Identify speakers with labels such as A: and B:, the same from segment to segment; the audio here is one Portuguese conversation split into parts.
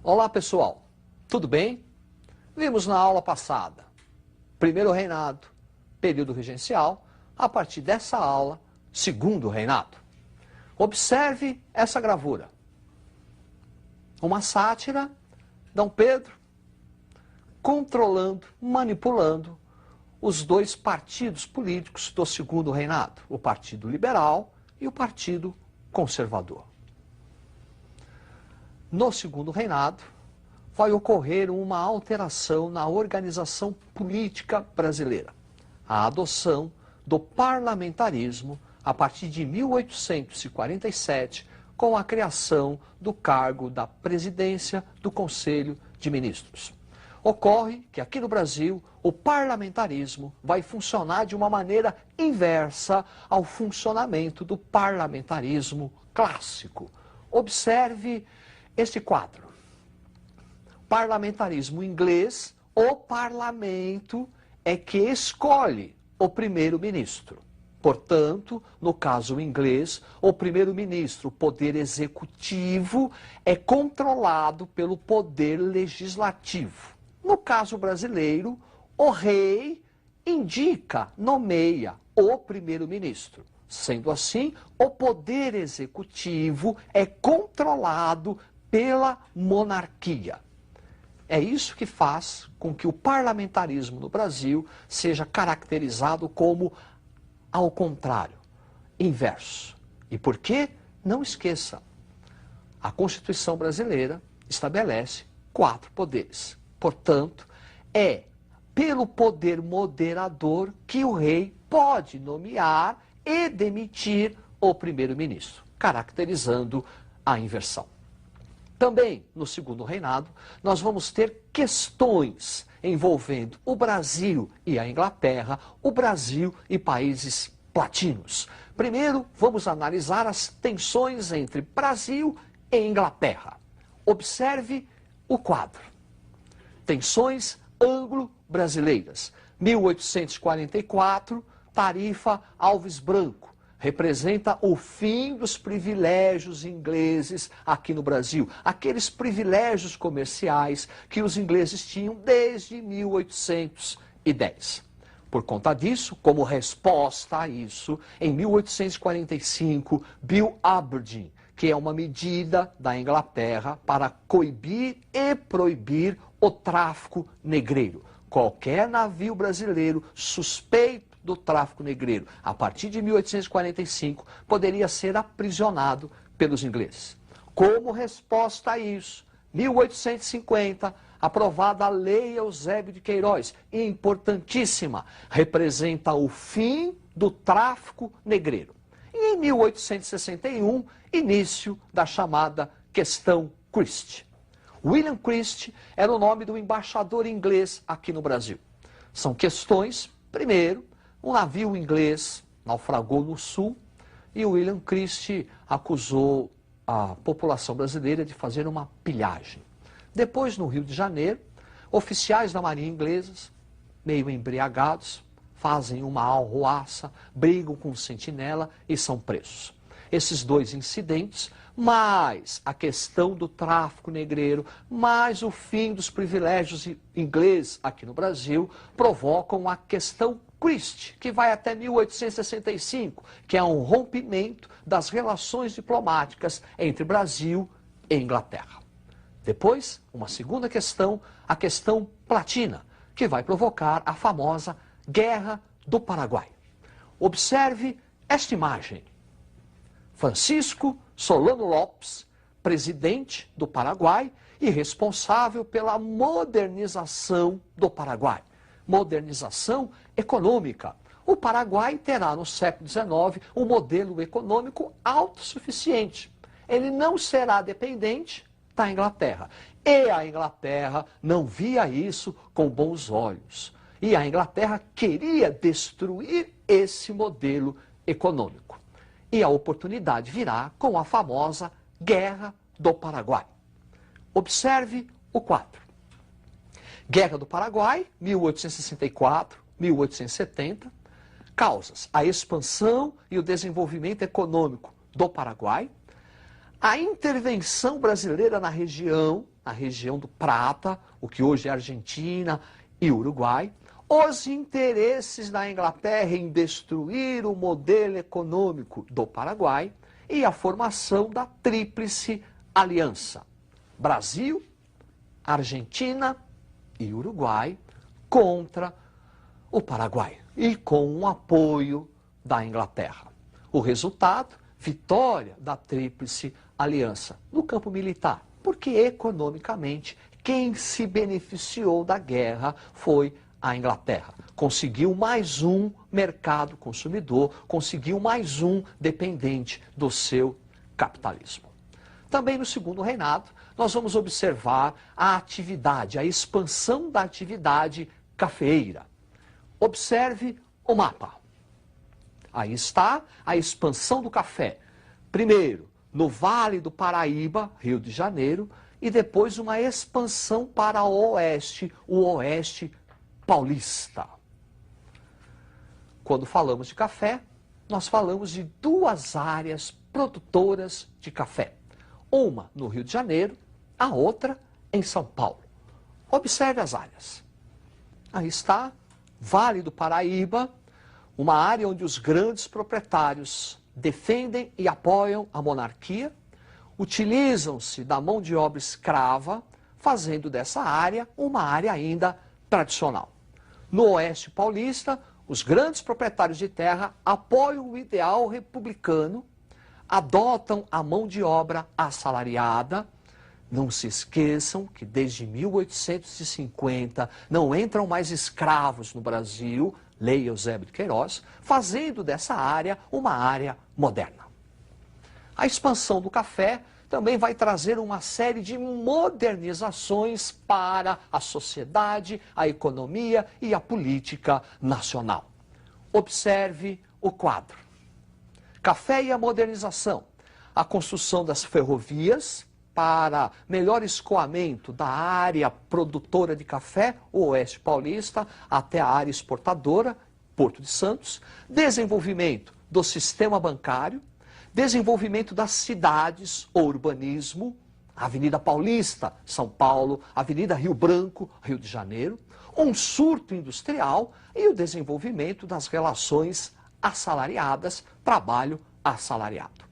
A: Olá pessoal, tudo bem? Vimos na aula passada, primeiro reinado, período regencial, a partir dessa aula, segundo reinado. Observe essa gravura. Uma sátira, Dom Pedro, controlando, manipulando os dois partidos políticos do segundo reinado, o Partido Liberal e o Partido Conservador. No segundo reinado, vai ocorrer uma alteração na organização política brasileira. A adoção do parlamentarismo a partir de 1847, com a criação do cargo da presidência do Conselho de Ministros. Ocorre que aqui no Brasil o parlamentarismo vai funcionar de uma maneira inversa ao funcionamento do parlamentarismo clássico. Observe este quadro. Parlamentarismo inglês, o parlamento é que escolhe o primeiro-ministro. Portanto, no caso inglês, o primeiro-ministro, o poder executivo, é controlado pelo poder legislativo. No caso brasileiro, o rei indica, nomeia o primeiro-ministro. Sendo assim, o poder executivo é controlado pela monarquia. É isso que faz com que o parlamentarismo no Brasil seja caracterizado como ao contrário, inverso. E por quê? Não esqueça, a Constituição brasileira estabelece 4 poderes. Portanto, é pelo poder moderador que o rei pode nomear e demitir o primeiro-ministro, caracterizando a inversão. Também, no segundo reinado, nós vamos ter questões envolvendo o Brasil e a Inglaterra, o Brasil e países latinos. Primeiro, vamos analisar as tensões entre Brasil e Inglaterra. Observe o quadro. Tensões anglo-brasileiras. 1844, Tarifa Alves Branco. Representa o fim dos privilégios ingleses aqui no Brasil. Aqueles privilégios comerciais que os ingleses tinham desde 1810. Por conta disso, como resposta a isso, em 1845, Bill Aberdeen, que é uma medida da Inglaterra para coibir e proibir o tráfico negreiro. Qualquer navio brasileiro suspeito do tráfico negreiro, a partir de 1845, poderia ser aprisionado pelos ingleses. Como resposta a isso, 1850, aprovada a Lei Eusébio de Queiroz, importantíssima, representa o fim do tráfico negreiro. E em 1861, início da chamada Questão Christie. William Christie era o nome do embaixador inglês aqui no Brasil. São questões, primeiro, um navio inglês naufragou no sul e o William Christie acusou a população brasileira de fazer uma pilhagem. Depois, no Rio de Janeiro, oficiais da marinha ingleses, meio embriagados, fazem uma arruaça, brigam com o sentinela e são presos. Esses 2 incidentes, mais a questão do tráfico negreiro, mais o fim dos privilégios ingleses aqui no Brasil, provocam a questão Christie, que vai até 1865, que é um rompimento das relações diplomáticas entre Brasil e Inglaterra. Depois, uma segunda questão, a questão Platina, que vai provocar a famosa Guerra do Paraguai. Observe esta imagem. Francisco Solano Lopes, presidente do Paraguai e responsável pela modernização do Paraguai. Modernização econômica. O Paraguai terá no século XIX um modelo econômico autossuficiente. Ele não será dependente da Inglaterra. E a Inglaterra não via isso com bons olhos. E a Inglaterra queria destruir esse modelo econômico. E a oportunidade virá com a famosa Guerra do Paraguai. Observe o quadro. Guerra do Paraguai, 1864, 1870. Causas: a expansão e o desenvolvimento econômico do Paraguai, a intervenção brasileira na região, na região do Prata, o que hoje é Argentina e Uruguai, os interesses da Inglaterra em destruir o modelo econômico do Paraguai e a formação da Tríplice Aliança: Brasil, Argentina e Uruguai contra o Paraguai e com o apoio da Inglaterra. O resultado: vitória da Tríplice Aliança no campo militar, porque economicamente quem se beneficiou da guerra foi a Inglaterra. Conseguiu mais um mercado consumidor, conseguiu mais um dependente do seu capitalismo. Também no segundo reinado, nós vamos observar a atividade, a expansão da atividade cafeeira. Observe o mapa. Aí está a expansão do café. Primeiro, no Vale do Paraíba, Rio de Janeiro, e depois uma expansão para o oeste paulista. Quando falamos de café, nós falamos de duas áreas produtoras de café. Uma no Rio de Janeiro, a outra em São Paulo. Observe as áreas. Aí está, Vale do Paraíba, uma área onde os grandes proprietários defendem e apoiam a monarquia, utilizam-se da mão de obra escrava, fazendo dessa área uma área ainda tradicional. No oeste paulista, os grandes proprietários de terra apoiam o ideal republicano, adotam a mão de obra assalariada. Não se esqueçam que desde 1850 não entram mais escravos no Brasil, Lei Eusébio de Queiroz, fazendo dessa área uma área moderna. A expansão do café também vai trazer uma série de modernizações para a sociedade, a economia e a política nacional. Observe o quadro. Café e a modernização. A construção das ferrovias para melhor escoamento da área produtora de café, o oeste paulista, até a área exportadora, Porto de Santos. Desenvolvimento do sistema bancário. Desenvolvimento das cidades, o urbanismo, Avenida Paulista, São Paulo, Avenida Rio Branco, Rio de Janeiro, um surto industrial e o desenvolvimento das relações assalariadas, trabalho assalariado.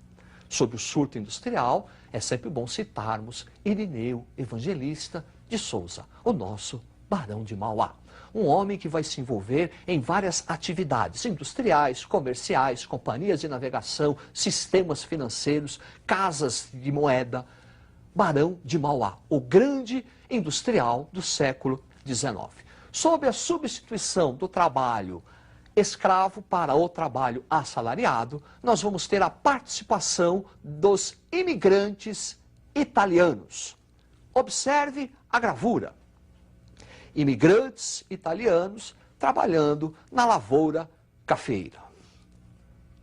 A: Sobre o surto industrial, é sempre bom citarmos Irineu Evangelista de Souza, o nosso Barão de Mauá. Um homem que vai se envolver em várias atividades industriais, comerciais, companhias de navegação, sistemas financeiros, casas de moeda. Barão de Mauá, o grande industrial do século XIX. Sob a substituição do trabalho escravo para o trabalho assalariado, nós vamos ter a participação dos imigrantes italianos. Observe a gravura. Imigrantes italianos trabalhando na lavoura cafeeira.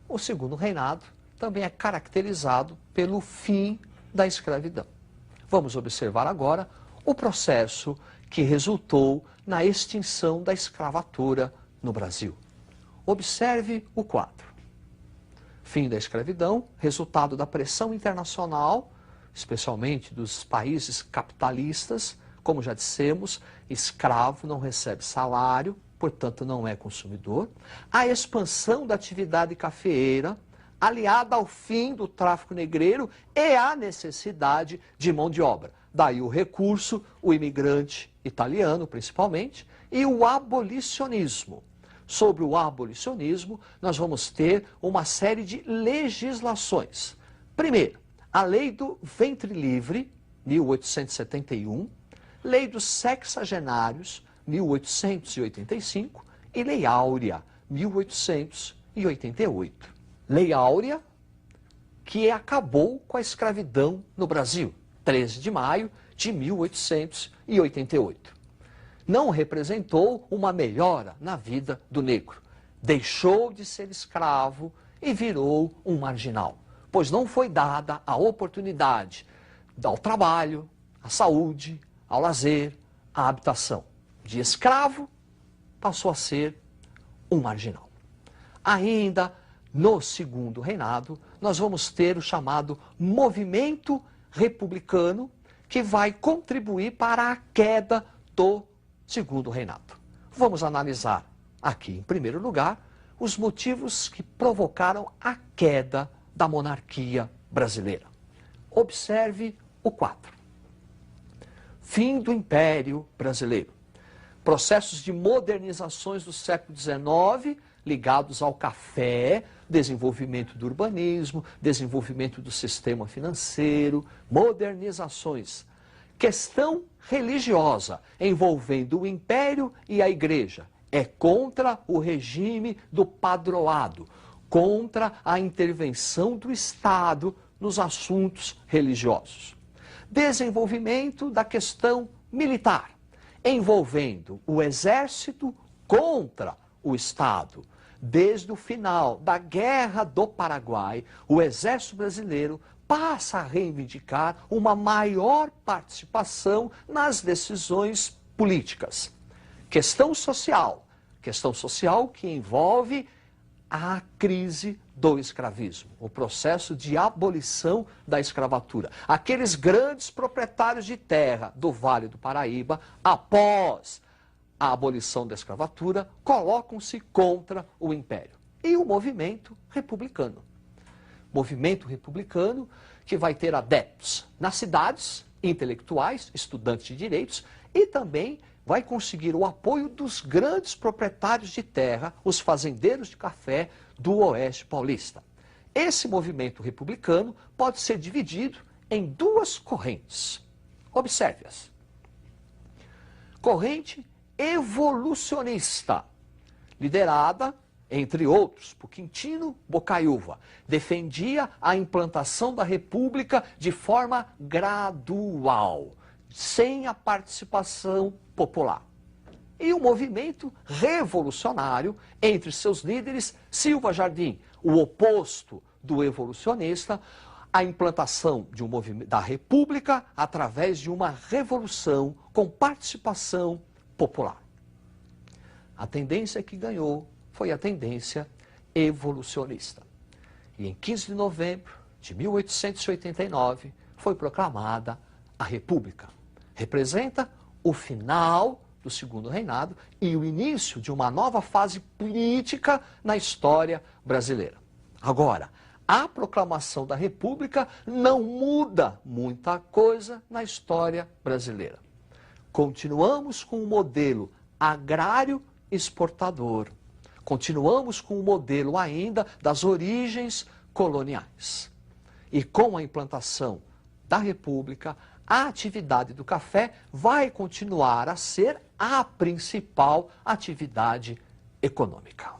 A: O segundo reinado também é caracterizado pelo fim da escravidão. Vamos observar agora o processo que resultou na extinção da escravatura no Brasil. Observe o quadro. Fim da escravidão, resultado da pressão internacional, especialmente dos países capitalistas. Como já dissemos, escravo não recebe salário, portanto não é consumidor. A expansão da atividade cafeeira, aliada ao fim do tráfico negreiro e à necessidade de mão de obra. Daí o recurso, o imigrante italiano principalmente, e o abolicionismo. Sobre o abolicionismo, nós vamos ter uma série de legislações. Primeiro, a Lei do Ventre Livre, 1871, Lei dos Sexagenários, 1885, e Lei Áurea, 1888. Lei Áurea, que acabou com a escravidão no Brasil, 13 de maio de 1888. Não representou uma melhora na vida do negro. Deixou de ser escravo e virou um marginal, pois não foi dada a oportunidade ao trabalho, à saúde, ao lazer, à habitação. De escravo, passou a ser um marginal. Ainda no segundo reinado, nós vamos ter o chamado movimento republicano, que vai contribuir para a queda do Segundo Reinado. Vamos analisar aqui, em primeiro lugar, os motivos que provocaram a queda da monarquia brasileira. Observe o quadro. Fim do Império Brasileiro. Processos de modernizações do século XIX ligados ao café, desenvolvimento do urbanismo, desenvolvimento do sistema financeiro, modernizações. Questão religiosa envolvendo o Império e a Igreja. É contra o regime do padroado, contra a intervenção do Estado nos assuntos religiosos. Desenvolvimento da questão militar, envolvendo o exército contra o Estado. Desde o final da Guerra do Paraguai, o exército brasileiro passa a reivindicar uma maior participação nas decisões políticas. Questão social que envolve a crise do escravismo, o processo de abolição da escravatura. Aqueles grandes proprietários de terra do Vale do Paraíba, após a abolição da escravatura, colocam-se contra o Império. E o movimento republicano. Movimento republicano que vai ter adeptos nas cidades, intelectuais, estudantes de direitos, e também vai conseguir o apoio dos grandes proprietários de terra, os fazendeiros de café do Oeste Paulista. Esse movimento republicano pode ser dividido em duas correntes. Observe-as. Corrente evolucionista, liderada, entre outros, por Quintino Bocaiúva, defendia a implantação da República de forma gradual, sem a participação popular. E o movimento revolucionário, entre seus líderes, Silva Jardim, o oposto do evolucionista, a implantação de da República através de uma revolução com participação popular. A tendência que ganhou foi a tendência evolucionista. E em 15 de novembro de 1889 foi proclamada a República. Representa o final do Segundo Reinado e o início de uma nova fase política na história brasileira. Agora, a proclamação da República não muda muita coisa na história brasileira. Continuamos com o modelo agrário exportador. Continuamos com o modelo ainda das origens coloniais. E com a implantação da República, a atividade do café vai continuar a ser a principal atividade econômica.